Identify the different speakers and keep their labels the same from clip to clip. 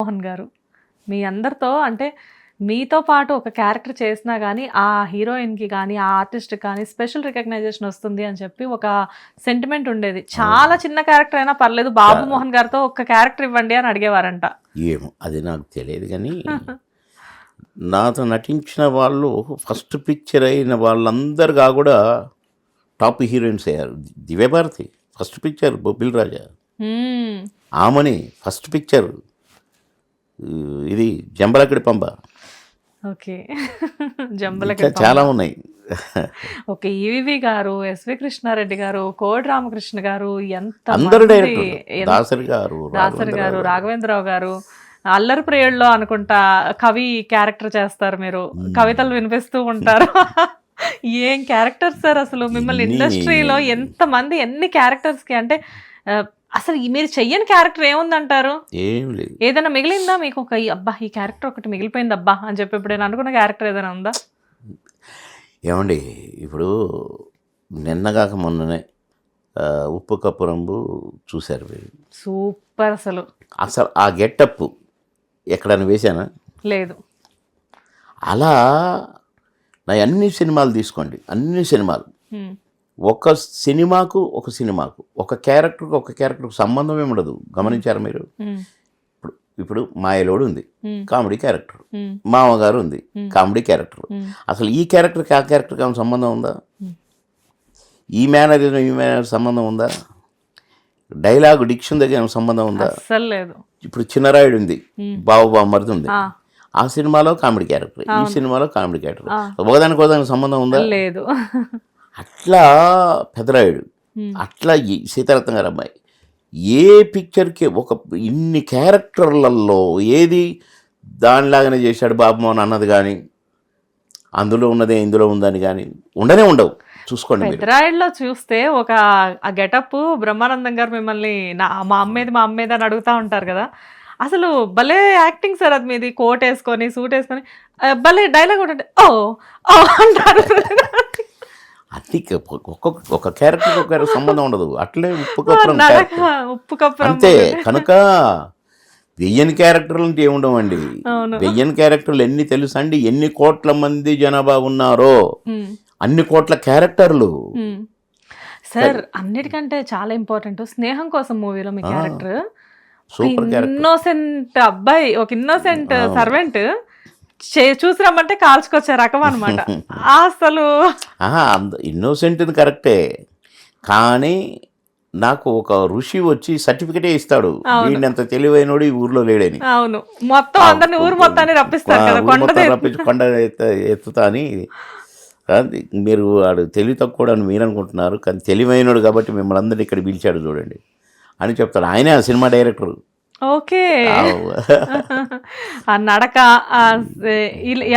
Speaker 1: మోహన్ గారు మీ అందరితో అంటే మీతో పాటు ఒక క్యారెక్టర్ చేసినా కానీ ఆ హీరోయిన్కి కానీ ఆ ఆర్టిస్ట్కి కానీ స్పెషల్ రికగ్నైజేషన్ వస్తుంది అని చెప్పి ఒక సెంటిమెంట్ ఉండేది. చాలా చిన్న క్యారెక్టర్ అయినా పర్లేదు, బాబు మోహన్ గారితో ఒక క్యారెక్టర్ ఇవ్వండి అని అడిగేవారంట.
Speaker 2: ఏమో అది నాకు తెలియదు కానీ నాతో నటించిన వాళ్ళు ఫస్ట్ పిక్చర్ అయిన వాళ్ళందరిగా కూడా టాప్ హీరోయిన్స్ అయ్యారు. దివ్యభారతి ఫస్ట్ పిక్చర్, బొబ్బిల్ రాజా, ఆమని ఫస్ట్ పిక్చర్, ఇది జంబలకడి పంబ,
Speaker 1: ఓకే జంబలకడి
Speaker 2: చాలా ఉన్నాయి.
Speaker 1: ఓకే ఈవి గారు, ఎస్వి కృష్ణారెడ్డి గారు, కోడి రామకృష్ణ గారు, ఎంత
Speaker 2: అందరు డైరెక్టర్, దాసరి గారు,
Speaker 1: రాఘవేంద్రరావు గారు, అల్లరి ప్రియుల్లో అనుకుంటా కవి క్యారెక్టర్ చేస్తారు మీరు, కవితలు వినిపిస్తూ ఉంటారు. ఏం క్యారెక్టర్ సార్ అసలు, మిమ్మల్ని ఇండస్ట్రీలో ఎంత మంది ఎన్ని క్యారెక్టర్స్ కి అంటే అసలు మీరు చెయ్యని క్యారెక్టర్ ఏముందంటారు?
Speaker 2: ఏం లేదు.
Speaker 1: ఏదైనా మిగిలిందా మీకు? ఒక అబ్బా ఈ క్యారెక్టర్ ఒకటి మిగిలిపోయింది అబ్బా అని చెప్పి ఇప్పుడు నేను అనుకున్న క్యారెక్టర్ ఏదైనా ఉందా?
Speaker 2: ఏమండి ఇప్పుడు నిన్నగాక మొన్ననే ఉప్పు కప్పు రంబు చూశారు మీరు,
Speaker 1: సూపర్. అసలు
Speaker 2: ఆ గెటప్ ఎక్కడైనా వేశానా?
Speaker 1: లేదు.
Speaker 2: అలా నా అన్ని సినిమాలు తీసుకోండి, అన్ని సినిమాలు ఒక సినిమాకు ఒక క్యారెక్టర్కు సంబంధం ఏమి ఉండదు. గమనించారు మీరు? ఇప్పుడు మాయలోడు ఉంది, కామెడీ క్యారెక్టర్, మామగారు ఉంది, కామెడీ క్యారెక్టర్. అసలు ఈ క్యారెక్టర్కి ఆ క్యారెక్టర్కి ఏమైనా సంబంధం ఉందా? ఈ మేనర్ సంబంధం ఉందా? డైలాగ్ డిక్షన్ దగ్గర ఏమైనా సంబంధం ఉందా?
Speaker 1: అసలు లేదు.
Speaker 2: ఇప్పుడు చిన్నరాయుడు ఉంది, బావమరిది ఉంది, ఆ సినిమాలో కామెడీ క్యారెక్టర్, ఈ సినిమాలో కామెడీ క్యారెక్టర్. ఒకదానికి సంబంధం ఉందా?
Speaker 1: లేదు.
Speaker 2: అట్లా పెదరాయుడు, అట్లా సీతారత్న గారు అమ్మాయి, ఏ పిక్చర్కి ఇన్ని క్యారెక్టర్లలో ఏది దానిలాగానే చేశాడు బాబు మోహన్ అన్నది కానీ, అందులో ఉన్నదే ఇందులో ఉందని కానీ ఉండవు. చూసుకోండి.
Speaker 1: పెద్దరాయుడులో చూస్తే ఒక ఆ గెటప్ బ్రహ్మానందం గారు మిమ్మల్ని మా అమ్మేది అని అడుగుతూ ఉంటారు కదా, అసలు భలే యాక్టింగ్ సార్ అది మీది. కోట్ వేసుకొని సూట్ వేసుకొని భలే డైలాగ్ ఉంటుంది, ఓ అంటారు.
Speaker 2: అది ఒక క్యారెక్టర్ ఒక సంబంధం ఉండదు. అట్లే ఉప్పు కప్పు అంతే. కనుక వెయ్యని క్యారెక్టర్లు అంటే ఏముండవండి. వెయ్యని క్యారెక్టర్లు ఎన్ని తెలుసా అండి? ఎన్ని కోట్ల మంది జనాభా ఉన్నారో అన్ని కోట్ల క్యారెక్టర్లు.
Speaker 1: సార్ అన్నిటికంటే చాలా ఇంపార్టెంట్ స్నేహం కోసం మూవీలో మీ క్యారెక్టర్
Speaker 2: సూపర్ క్యారెక్టర్.
Speaker 1: ఇన్నోసెంట్ అబ్బాయి, ఒక ఇన్నోసెంట్ సర్వెంట్ చూసి రమ్మంటే కాల్చుకొచ్చే రకం అనమాట. అసలు
Speaker 2: ఇన్నోసెంట్ కరెక్టే, కానీ నాకు ఒక ఋషి వచ్చి సర్టిఫికెటే ఇస్తాడు, వీడినంత తెలివైనోడు ఈ ఊర్లో లేడని.
Speaker 1: అవును, మొత్తం అందరిని ఊరు మొత్తాన్ని రప్పిస్తారు,
Speaker 2: కొండ ఎత్తుతా అని. మీరు వాడు తెలివి తక్కువ అని మీరు అనుకుంటున్నారు, కానీ తెలివైనడు కాబట్టి మిమ్మల్ని అందరినీ ఇక్కడ పిలిచాడు చూడండి అని చెప్తాడు. ఆయనే ఆ సినిమా డైరెక్టర్.
Speaker 1: ఓకే. ఆ నడక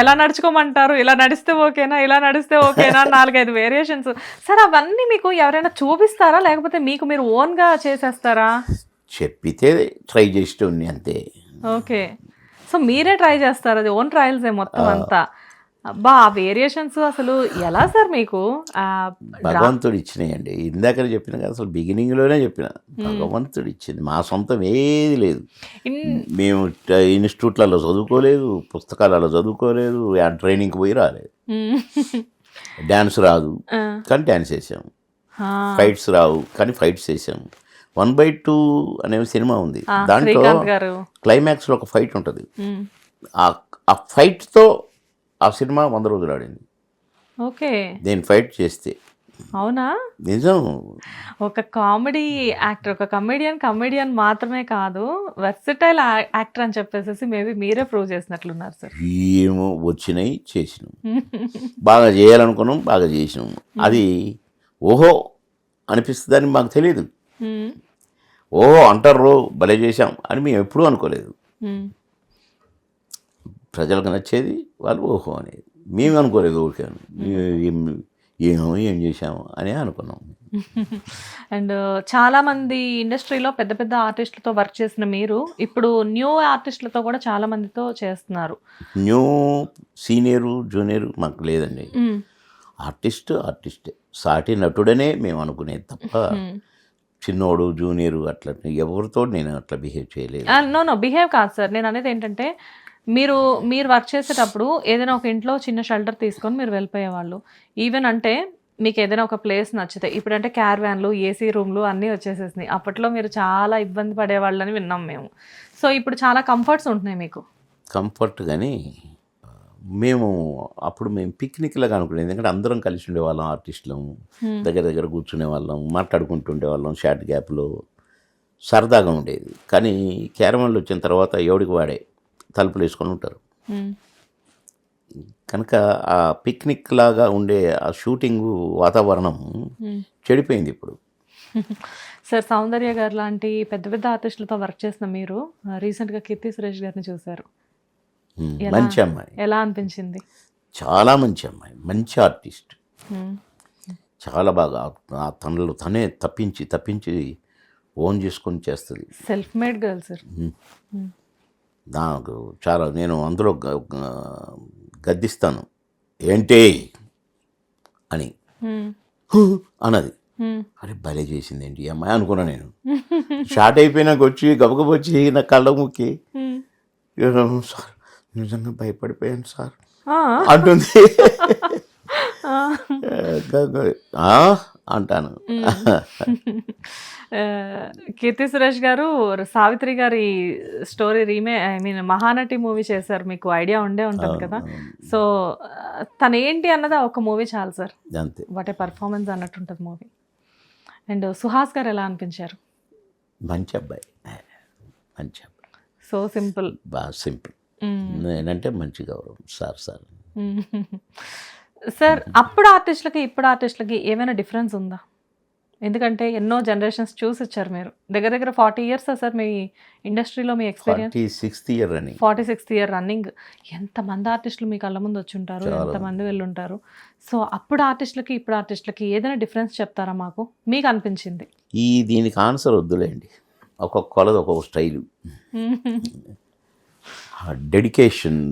Speaker 1: ఎలా నడుచుకోమంటారు, ఇలా నడిస్తే ఓకేనా, ఇలా నడిస్తే ఓకేనా, 4-5 వేరియేషన్స్. సార్ అవన్నీ మీకు ఎవరైనా చూపిస్తారా, లేకపోతే మీకు మీరు ఓన్గా చేసేస్తారా?
Speaker 2: చెప్పితే ట్రై చేసేటోని అంతే.
Speaker 1: ఓకే, సో మీరే ట్రై చేస్తారు, అది ఓన్ ట్రయల్సే మొత్తం అంతా. అబ్బా ఆ వేరియేషన్స్ అసలు ఎలా సార్ మీకు?
Speaker 2: భగవంతుడు ఇచ్చినాయండి. ఇందాక చెప్పిన కదా, అసలు బిగినింగ్లోనే చెప్పిన, భగవంతుడు ఇచ్చింది, మా సొంతం ఏది లేదు. మేము ఇన్స్టిట్యూట్లలో చదువుకోలేదు, పుస్తకాలలో చదువుకోలేదు, ట్రైనింగ్కి పోయి రాలేదు. డ్యాన్స్ రాదు కానీ డ్యాన్స్ వేసాము, ఫైట్స్ రావు కానీ ఫైట్స్ వేసాము. 1/2 అనే సినిమా ఉంది, దాంట్లో క్లైమాక్స్లో ఒక ఫైట్ ఉంటుంది. ఆ ఫైట్తో ఆ సినిమా 100 రోజులు ఆడింది.
Speaker 1: ఓకే,
Speaker 2: నేను ఫైట్ చేస్తే.
Speaker 1: అవునా?
Speaker 2: నిజం.
Speaker 1: ఒక కామెడీ యాక్టర్, ఒక కమెడియన్ మాత్రమే కాదు, వెర్సటైల్ యాక్టర్ అని చెప్పేసి మేబీ మీరే ప్రూవ్ చేసినట్లున్నారు సార్.
Speaker 2: ఏమో వచ్చినాయి, చేసినాం, బాగా చేయాలనుకున్నాం, బాగా చేసినాం. అది ఓహో అనిపిస్తుందని మాకు తెలియదు. ఓహో అంటారు భలే చేశాం అని మేము ఎప్పుడూ అనుకోలేదు. ప్రజలకు నచ్చేది వాళ్ళు ఓహో అనేది, మేము అనుకోలేదు. ఓకే ఏం చేసాము అని అనుకున్నాం.
Speaker 1: అండ్ చాలామంది ఇండస్ట్రీలో పెద్ద పెద్ద ఆర్టిస్టులతో వర్క్ చేసిన మీరు ఇప్పుడు న్యూ ఆర్టిస్టులతో కూడా చాలా మందితో చేస్తున్నారు.
Speaker 2: న్యూ సీనియరు జూనియరు మాకు లేదండి. ఆర్టిస్టే, సాటి నటుడనే మేము అనుకునేది తప్ప చిన్నోడు జూనియరు అట్లా ఎవరితో నేను అట్లా బిహేవ్ చేయలేదు.
Speaker 1: నో బిహేవ్ కాదు సార్, నేను అనేది ఏంటంటే మీరు వర్క్ చేసేటప్పుడు ఏదైనా ఒక ఇంట్లో చిన్న షెల్టర్ తీసుకొని మీరు వెళ్ళిపోయేవాళ్ళు. ఈవెన్ అంటే మీకు ఏదైనా ఒక ప్లేస్ నచ్చితే, ఇప్పుడంటే క్యార్వాన్లు, ఏసీ రూమ్లు అన్నీ వచ్చేసేసినాయి. అప్పట్లో మీరు చాలా ఇబ్బంది పడేవాళ్ళని విన్నాం మేము. సో ఇప్పుడు చాలా కంఫర్ట్స్ ఉంటున్నాయి మీకు.
Speaker 2: కంఫర్ట్ కానీ మేము పిక్నిక్ లాగా అనుకునేది, ఎందుకంటే అందరం కలిసి ఉండేవాళ్ళం, ఆర్టిస్టులం దగ్గర దగ్గర కూర్చునే వాళ్ళం, మాట్లాడుకుంటూ ఉండేవాళ్ళం, షార్ట్ గ్యాప్లో సరదాగా ఉండేది. కానీ క్యారవాన్లు వచ్చిన తర్వాత ఎవడికి వాడే తలుపులు వేసుకొని ఉంటారు కనుక ఆ పిక్నిక్ లాగా ఉండే ఆ షూటింగ్ వాతావరణం చెడిపోయింది ఇప్పుడు.
Speaker 1: సార్ సౌందర్య గారు లాంటి పెద్ద పెద్ద ఆర్టిస్టులతో వర్క్ చేసిన మీరు రీసెంట్గా కీర్తి సురేష్ గారిని చూశారు.
Speaker 2: మంచి అమ్మాయి,
Speaker 1: ఎలా అనిపించింది?
Speaker 2: చాలా మంచి అమ్మాయి, మంచి ఆర్టిస్ట్, చాలా బాగా తనలో తనే తప్పించి ఓన్ చేసుకొని చేస్తుంది.
Speaker 1: Self made girl sir.
Speaker 2: నాకు చాలా, నేను అందులో గద్దిస్తాను, ఏంటి అని అన్నది. అరే భలే చేసింది ఏంటి ఈ అమ్మాయి అనుకున్నా నేను. షార్ట్ అయిపోయినాక వచ్చి గబగబ వచ్చి నా కళ్ళ ముక్కి, సార్ నిజంగా భయపడిపోయాను సార్ అంటుంది. అంటాను.
Speaker 1: కీర్తి సురేష్ గారు సావిత్రి గారి స్టోరీ మహానటి మూవీ చేశారు, మీకు ఐడియా ఉండే ఉంటుంది కదా. సో తను ఏంటి అన్నది ఒక మూవీ చాలు సార్,
Speaker 2: అంతే.
Speaker 1: వాట్ ఏ పర్ఫార్మెన్స్ అన్నట్టు ఉంటుంది మూవీ. అండ్ సుహాస్ గారు ఎలా అనిపించారు?
Speaker 2: మంచి అబ్బాయి, మంచి అబ్బాయి,
Speaker 1: సో సింపుల్,
Speaker 2: బాగా సింపుల్. నేనంటే మంచి గౌరవం సార్.
Speaker 1: సార్ అప్పుడు ఆర్టిస్టులకి ఇప్పుడు ఆర్టిస్టులకి ఏమైనా డిఫరెన్స్ ఉందా? ఎందుకంటే ఎన్నో జనరేషన్స్ చూసి వచ్చారు మీరు, దగ్గర దగ్గర 40 years సార్ మీ ఇండస్ట్రీలో మీ ఎక్స్పీరియన్స్. 46th year running. ఎంతమంది ఆర్టిస్టులు మీ కళ్ళ ముందు వచ్చి ఉంటారు, ఎంతమంది వెళ్ళుంటారు. సో అప్పుడు ఆర్టిస్టులకి ఇప్పుడు ఆర్టిస్టులకి ఏదైనా డిఫరెన్స్ చెప్తారా మాకు, మీకు అనిపించింది?
Speaker 2: దీనికి ఆన్సర్ వద్దులేండి, ఒక్కొక్కళ్ళది ఒక్కొక్క స్టైలు. డెడికేషన్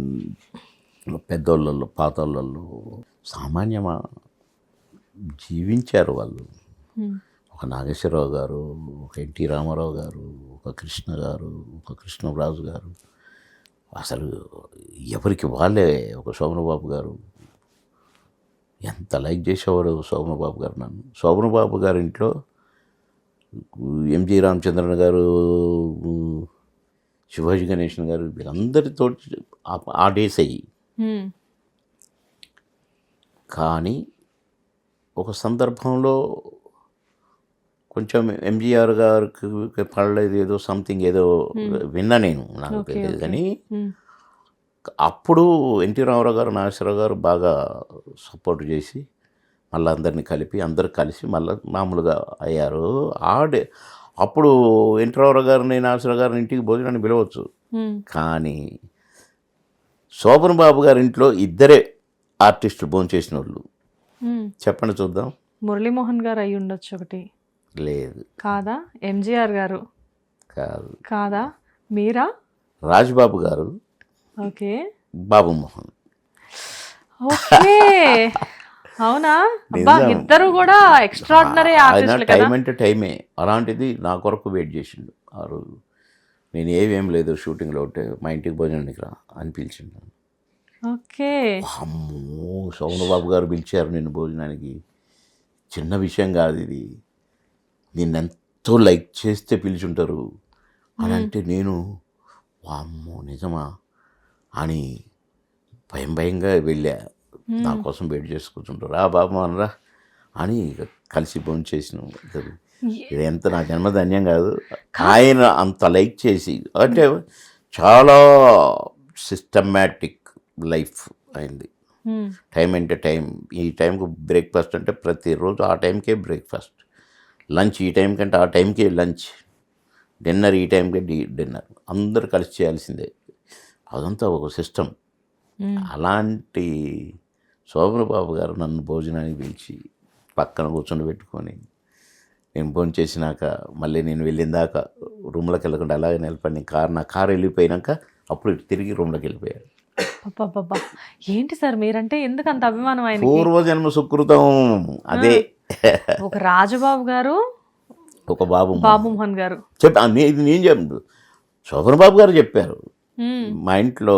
Speaker 2: పెద్దోళ్ళల్లో పాతోళ్ళల్లో సామాన్యమా జీవించారు వాళ్ళు. ఒక నాగేశ్వరరావు గారు, ఒక ఎన్టీ రామారావు గారు, ఒక కృష్ణ గారు, ఒక కృష్ణరాజు గారు, అసలు ఎవరికి వాళ్ళే. ఒక శోభనబాబు గారు, ఎంత లైక్ చేసేవారు శోభనబాబు గారు నన్ను. శోభనబాబు గారి ఇంట్లో ఎంజి రామచంద్రన్ గారు, శివాజీ గణేషన్ గారు, వీళ్ళందరితో ఆ డేస్ అయ్యి. కానీ ఒక సందర్భంలో కొంచెం ఎంజీఆర్ గారికి పడలేదు, ఏదో సంథింగ్ ఏదో విన్నా నేను, నాకు తెలియదు. కానీ అప్పుడు ఎన్టీ రామారావు గారు, నాగేశ్వరరావు గారు బాగా సపోర్ట్ చేసి మళ్ళీ అందరినీ కలిపి అందరు కలిసి మళ్ళీ మామూలుగా అయ్యారు. అప్పుడు ఎన్టీ రామారావు గారిని, నాగేశ్వరరావు గారిని ఇంటికి భోజనాన్ని పిలవచ్చు. కానీ శోభన్ బాబు గారి ఇంట్లో ఇద్దరే ఆర్టిస్టులు భోజనం చేసిన వాళ్ళు. చెప్పండి చూద్దాం.
Speaker 1: మురళీమోహన్ గారు అయి ఉండొచ్చు ఒకటి.
Speaker 2: లేదు.
Speaker 1: కాదా? ఎంజీఆర్ గారు
Speaker 2: కాదు.
Speaker 1: కాదా? మీరా?
Speaker 2: రాజ్బాబు గారు.
Speaker 1: ఓకే.
Speaker 2: బాబు మోహన్.
Speaker 1: ఓకే. అవునా? అబ్బా, ఇద్దరు కూడా ఎక్స్ట్రాడినరీ ఆర్టిస్టులు కదా.
Speaker 2: టైం అంటే టైమే. అలాంటిది నా కొరకు వెయిట్ చేసిండు ఆ రోజు. నేను ఏం లేదు షూటింగ్లో ఉంటే మా ఇంటికి భోజనానికి రా అని పిలిచిండు.
Speaker 1: ఓకే.
Speaker 2: అమ్మో, శోభనబాబు గారు పిలిచారు నిన్ను భోజనానికి. చిన్న విషయం కాదు ఇది. నిన్నెంతో లైక్ చేస్తే పిలిచుంటారు అని అంటే నేను అమ్మో నిజమా అని భయంగా వెళ్ళా. నా కోసం వెయిట్ చేసి కూర్చుంటారు. రా బాబు అనరా అని కలిసి భోజనం చేసినాం. ఇది ఎంత నా జన్మధన్యం కాదు. ఆయన అంత లైక్ చేసి, అంటే చాలా సిస్టమాటిక్ లైఫ్ అయింది. టైం అంటే టైం. ఈ టైంకు బ్రేక్ఫాస్ట్ అంటే ప్రతిరోజు ఆ టైంకే బ్రేక్ఫాస్ట్, లంచ్ ఈ టైం కంటే ఆ టైంకే లంచ్, డిన్నర్ ఈ టైంకే డిన్నర్, అందరు కలిసి చేయాల్సిందే. అదంతా ఒక సిస్టమ్. అలాంటి శోభనబాబు గారు నన్ను భోజనానికి పిలిచి పక్కన కూర్చొని పెట్టుకొని, నేను భోజనం చేసినాక మళ్ళీ నేను వెళ్ళిన దాకా రూమ్లోకి వెళ్ళకుండా అలాగే నిలబడి నా కారు వెళ్ళిపోయినాక అప్పుడు తిరిగి రూమ్లోకి వెళ్ళిపోయాడు.
Speaker 1: ఏంటి సార్ మీరంటే ఎందుకు అంత అభిమానం? ఆయన
Speaker 2: పూర్వజన్మ సుకృతం అదే.
Speaker 1: ఒక రాజబాబు గారు
Speaker 2: ఒక బాబు
Speaker 1: బాబు మోహన్ గారు
Speaker 2: ఇది నేను చెప్పు శోభన్ బాబు గారు చెప్పారు. మా ఇంట్లో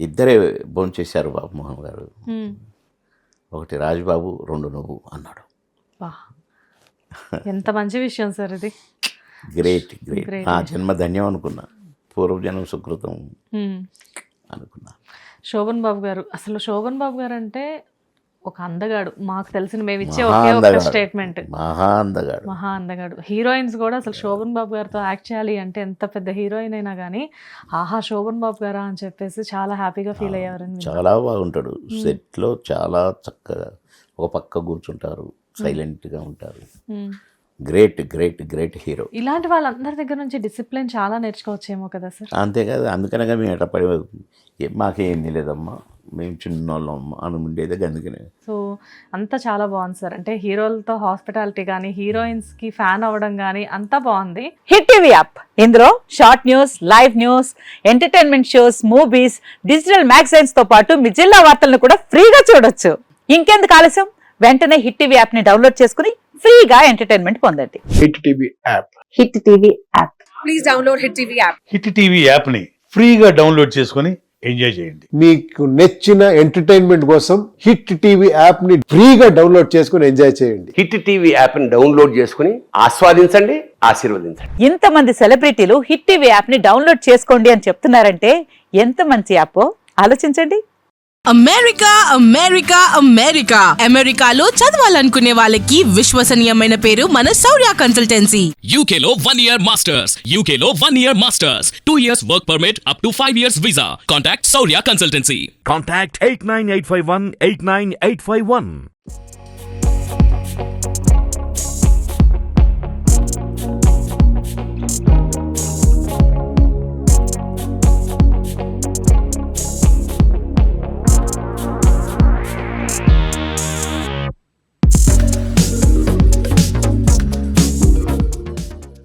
Speaker 2: ఇద్దరే భోంచేశారు బాబు మోహన్ గారు. ఒకటి రాజుబాబు, 2 నువ్వు అన్నాడు.
Speaker 1: ఎంత మంచి విషయం సార్ ఇది.
Speaker 2: గ్రేట్ ఆ జన్మ ధన్యం అనుకున్నా, పూర్వజన్మ సుకృతం అనుకున్నా.
Speaker 1: శోభన్ బాబు గారు, అసలు శోభన్ బాబు గారు అంటే ఒక అందగాడు. మాకు తెలిసిన మేము ఇచ్చే ఒకే ఒక స్టేట్మెంట్, మహా అందగాడు. హీరోయిన్స్ కూడా అసలు శోభన్ బాబు గారితో యాక్ట్ చేయాలి అంటే ఎంత పెద్ద హీరోయిన్ అయినా కానీ ఆహా శోభన్ బాబు గారా అని చెప్పేసి చాలా హ్యాపీగా ఫీల్ అయ్యారు.
Speaker 2: చాలా బాగుంటాడు సెట్లో, చాలా చక్కగా ఒక పక్క కూర్చుంటారు, సైలెంట్గా ఉంటారు. Great hero.
Speaker 1: ఇలాంటి వాళ్ళందరి దగ్గర నుంచి డిసిప్లిన్ చాలా నేర్చుకోవచ్చేమో కదా సార్.
Speaker 2: అంతే కదా, అందుకనగా మేము ఎటపడి మాకేం లేదమ్మా, మేము చిన్నోళ్ళం అని ఉండేది అందుకనే.
Speaker 1: సో అంతా చాలా బాగుంది సార్. అంటే హీరోలతో హాస్పిటాలిటీ కానీ, హీరోయిన్స్కి ఫ్యాన్ అవ్వడం కానీ అంతా బాగుంది.
Speaker 3: హిట్ టీవీ యాప్, ఇందులో short news, live news, entertainment shows, movies, digital magazines తో పాటు మీ జిల్లా వార్తలను కూడా ఫ్రీగా చూడొచ్చు. ఇంకెందుకు ఆలస్యం, వెంటనే హిట్ టీవీ యాప్ ని డౌన్లోడ్ చేసుకుని ఫ్రీగా ఎంటర్టైన్మెంట్ పొందండి.
Speaker 4: Hit TV app.
Speaker 3: Hit TV app.
Speaker 5: Please download hit TV app.
Speaker 4: Hit TV app ని ఫ్రీగా డౌన్లోడ్ చేసుకుని ఎంజాయ్ చేయండి.
Speaker 6: మీకు నచ్చిన ఎంటర్టైన్మెంట్ కోసం హిట్ టీవీ యాప్ ని ఫ్రీగా డౌన్లోడ్ చేసుకుని ఎంజాయ్ చేయండి.
Speaker 7: హిట్ టీవీ యాప్ ని డౌన్లోడ్ చేసుకుని ఆస్వాదించండి, ఆశీర్వదించండి.
Speaker 3: ఇంతమంది సెలబ్రిటీలు హిట్ టీవీ యాప్ ని డౌన్లోడ్ చేసుకోండి అని చెప్తున్నారంటే ఎంత మంచి యాప్ ఆలోచించండి.
Speaker 5: అమెరికాలో చదవాలనుకునే వాళ్ళకి విశ్వసనీయమైన పేరు మన శౌర్య కన్సల్టెన్సీ.
Speaker 8: UK లో 1 year masters, UK లో 1 year masters, 2 years work permit up to 5 years visa. Contact Saurya Consultancy.
Speaker 9: Contact 89851 89851.